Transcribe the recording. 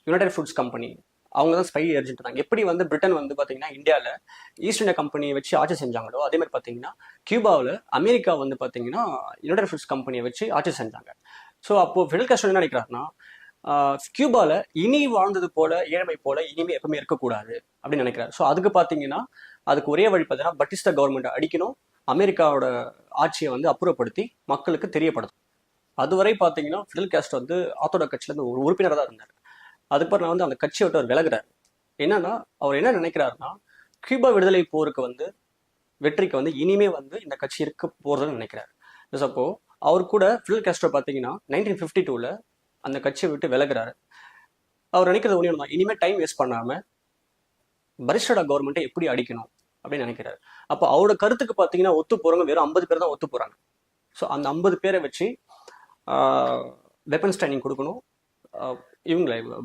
United foods company, அவங்க தான் spy agent இருந்தாங்க. எப்படி வந்து பிரிட்டன் வந்து பார்த்தீங்கன்னா இந்தியாவில் ஈஸ்ட் இந்தியா கம்பெனியை வச்சு ஆட்சி செஞ்சாங்களோ அதே மாதிரி பார்த்தீங்கன்னா கியூபாவில் அமெரிக்கா வந்து பார்த்தீங்கன்னா யுனைடெட் ஃபுட்ஸ் கம்பெனியை வச்சு ஆட்சி செஞ்சாங்க. ஸோ அப்போ ஃபிடல் காஸ்ட்ரோ என்ன நினைக்கிறாருன்னா, கியூபால இனி வாழ்ந்தது போல ஏழ்மை போல இனிமே எப்பவுமே இருக்கக்கூடாது அப்படின்னு நினைக்கிறாரு. ஸோ அதுக்கு பார்த்தீங்கன்னா அதுக்கு ஒரே வழி பார்த்தீங்கன்னா பட்டிஸ்டா கவர்மெண்ட் அடிக்கணும், அமெரிக்காவோட ஆட்சியை வந்து அப்புறப்படுத்தி மக்களுக்கு தெரியப்படுத்தும். அதுவரை பார்த்தீங்கன்னா ஃபிடல் காஸ்ட்ரோ வந்து ஆத்தோட கட்சியிலேருந்து ஒரு உறுப்பினராக தான் இருந்தார். அதுக்கப்புறம் நான் வந்து அந்த கட்சியை விட்டு அவர் விலகுறாரு. என்னன்னா அவர் என்ன நினைக்கிறாருன்னா, கியூபா விடுதலை போருக்கு வந்து வெற்றிக்கு வந்து இனிமே வந்து இந்த கட்சி இருக்க போறதுன்னு நினைக்கிறாரு. அப்போ அவர் கூட ஃபிடல் காஸ்ட்ரோ பார்த்தீங்கன்னா 1952ல அந்த கட்சியை விட்டு விலகுறாரு. அவர் நினைக்கிறது ஒண்ணு தான், இனிமே டைம் வேஸ்ட் பண்ணாம பரிஸ்டா கவர்மெண்ட்டை எப்படி அடிக்கணும் அப்படின்னு நினைக்கிறாரு. அப்போ அவரோட கருத்துக்கு பார்த்தீங்கன்னா ஒத்து போறவங்க வெறும் 50 பேர் தான் ஒத்து போறாங்க. ஸோ அந்த 50 பேரை வச்சு வெப்பன்ஸ் ட்ரைனிங் கொடுக்கணும். இவங்களை